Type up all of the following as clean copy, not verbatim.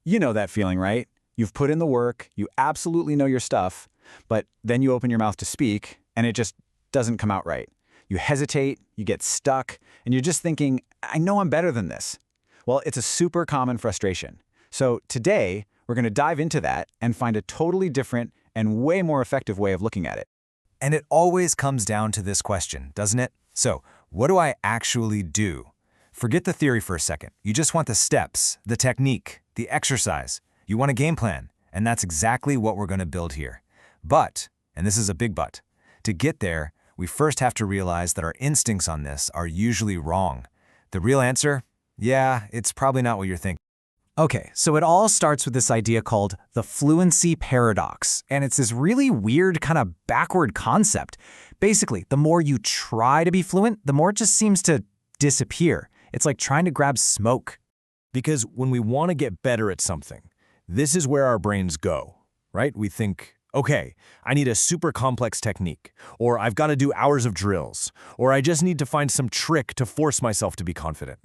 You know that feeling, right? You've put in the work, you absolutely know your stuff, but then you open your mouth to speak, and it just doesn't come out right. You hesitate, you get stuck, and you're just thinking, I know I'm better than this. Well, it's a super common frustration. So today, we're going to dive into that and find a totally different and way more effective way of looking at it. And it always comes down to this question, doesn't it? So, what do I actually do? Forget the theory for a second. You just want the steps, the technique, the exercise. You want a game plan, and that's exactly what we're going to build here. But, and this is a big but, to get there, we first have to realize that our instincts on this are usually wrong. The real answer? Yeah, it's probably not what you're thinking. Okay, so it all starts with this idea called the fluency paradox, and it's this really weird kind of backward concept. Basically, the more you try to be fluent, the more it just seems to disappear. It's like trying to grab smoke. Because when we want to get better at something, this is where our brains go, right? We think, okay, I need a super complex technique, or I've got to do hours of drills, or I just need to find some trick to force myself to be confident.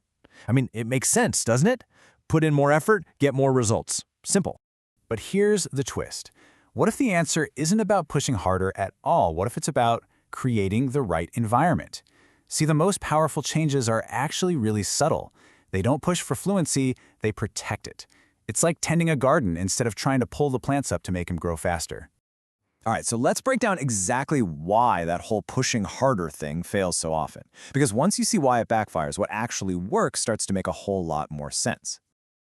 I mean, it makes sense, doesn't it? Put in more effort, get more results. Simple. But here's the twist. What if the answer isn't about pushing harder at all? What if it's about creating the right environment? See, the most powerful changes are actually really subtle. They don't push for fluency, they protect it. It's like tending a garden instead of trying to pull the plants up to make them grow faster. All right, so let's break down exactly why that whole pushing harder thing fails so often. Because once you see why it backfires, what actually works starts to make a whole lot more sense.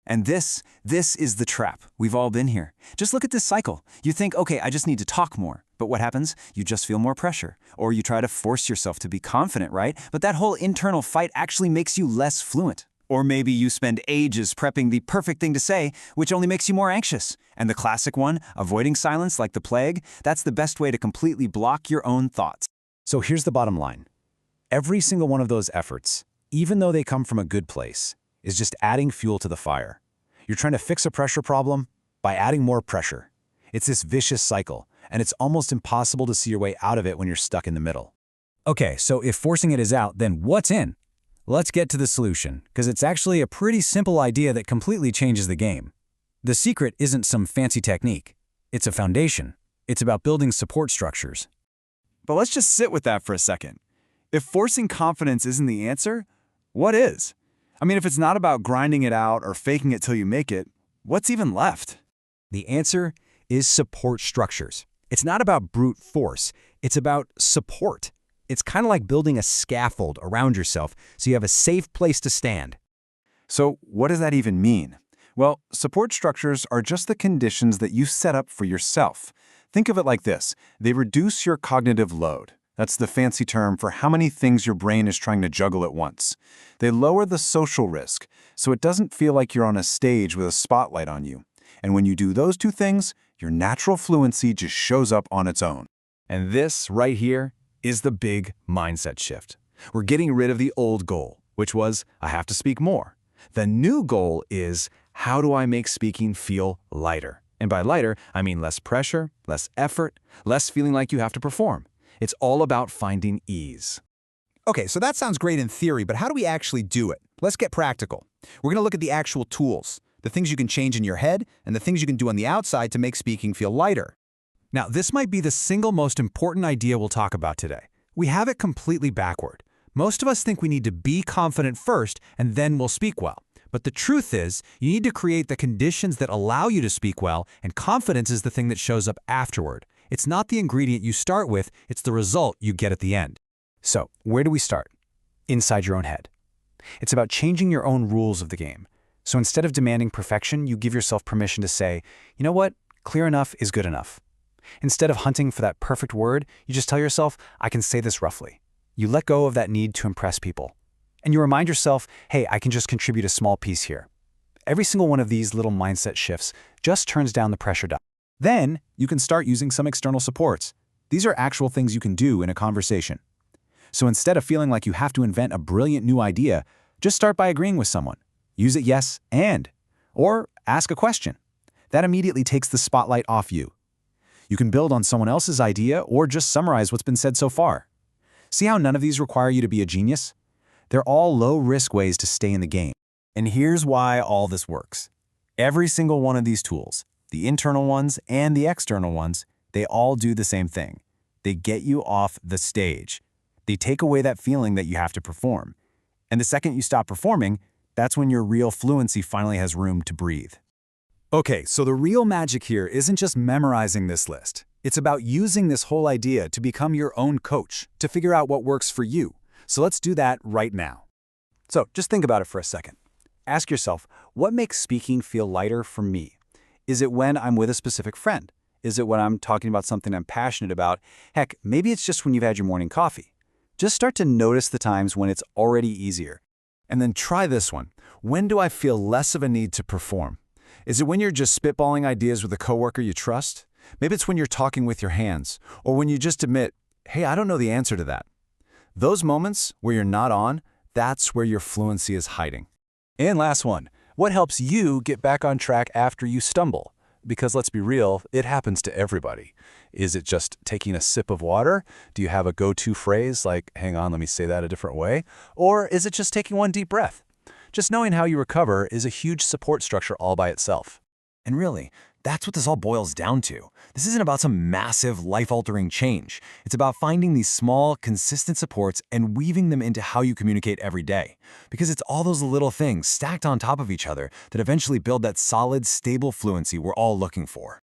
And this is the trap. We've all been here. Just look at this cycle. You think, okay, I just need to talk more. But what happens? You just feel more pressure. Or you try to force yourself to be confident, right? But that whole internal fight actually makes you less fluent. Or maybe you spend ages prepping the perfect thing to say, which only makes you more anxious. And the classic one, avoiding silence like the plague, that's the best way to completely block your own thoughts. So here's the bottom line. Every single one of those efforts, even though they come from a good place, is just adding fuel to the fire. You're trying to fix a pressure problem by adding more pressure. It's this vicious cycle, and it's almost impossible to see your way out of it when you're stuck in the middle. Okay, so if forcing it is out, then what's in? Let's get to the solution, because it's actually a pretty simple idea that completely changes the game. The secret isn't some fancy technique. It's a foundation. It's about building support structures. But let's just sit with that for a second. If forcing confidence isn't the answer, what is? I mean, if it's not about grinding it out or faking it till you make it, what's even left? The answer is support structures. It's not about brute force. It's about support. It's kind of like building a scaffold around yourself so you have a safe place to stand. So what does that even mean? Well, support structures are just the conditions that you set up for yourself. Think of it like this. They reduce your cognitive load. That's the fancy term for how many things your brain is trying to juggle at once. They lower the social risk, so it doesn't feel like you're on a stage with a spotlight on you. And when you do those two things, your natural fluency just shows up on its own. And this right here is the big mindset shift. We're getting rid of the old goal, which was, I have to speak more. The new goal is, how do I make speaking feel lighter? And by lighter, I mean less pressure, less effort, less feeling like you have to perform. It's all about finding ease. Okay, so that sounds great in theory, but how do we actually do it? Let's get practical. We're going to look at the actual tools, the things you can change in your head, and the things you can do on the outside to make speaking feel lighter. Now, this might be the single most important idea we'll talk about today. We have it completely backward. Most of us think we need to be confident first, and then we'll speak well. But the truth is, you need to create the conditions that allow you to speak well, and confidence is the thing that shows up afterward. It's not the ingredient you start with, it's the result you get at the end. So, where do we start? Inside your own head. It's about changing your own rules of the game. So instead of demanding perfection, you give yourself permission to say, you know what? Clear enough is good enough. Instead of hunting for that perfect word, you just tell yourself, I can say this roughly. You let go of that need to impress people. And you remind yourself, hey, I can just contribute a small piece here. Every single one of these little mindset shifts just turns down the pressure dial. Then, you can start using some external supports. These are actual things you can do in a conversation. So instead of feeling like you have to invent a brilliant new idea, just start by agreeing with someone. Use it yes and, or ask a question. That immediately takes the spotlight off you. You can build on someone else's idea or just summarize what's been said so far. See how none of these require you to be a genius? They're all low-risk ways to stay in the game. And here's why all this works. Every single one of these tools, the internal ones and the external ones, they all do the same thing. They get you off the stage. They take away that feeling that you have to perform. And the second you stop performing, that's when your real fluency finally has room to breathe. Okay, so the real magic here isn't just memorizing this list. It's about using this whole idea to become your own coach, to figure out what works for you. So let's do that right now. So just think about it for a second. Ask yourself, what makes speaking feel lighter for me? Is it when I'm with a specific friend? Is it when I'm talking about something I'm passionate about? Heck, maybe it's just when you've had your morning coffee. Just start to notice the times when it's already easier. And then try this one. When do I feel less of a need to perform? Is it when you're just spitballing ideas with a coworker you trust? Maybe it's when you're talking with your hands, or when you just admit, hey, I don't know the answer to that. Those moments where you're not on, that's where your fluency is hiding. And last one, what helps you get back on track after you stumble? Because let's be real, it happens to everybody. Is it just taking a sip of water? Do you have a go-to phrase like, hang on, let me say that a different way? Or is it just taking one deep breath? Just knowing how you recover is a huge support structure all by itself. And really, that's what this all boils down to. This isn't about some massive, life-altering change. It's about finding these small, consistent supports and weaving them into how you communicate every day. Because it's all those little things stacked on top of each other that eventually build that solid, stable fluency we're all looking for.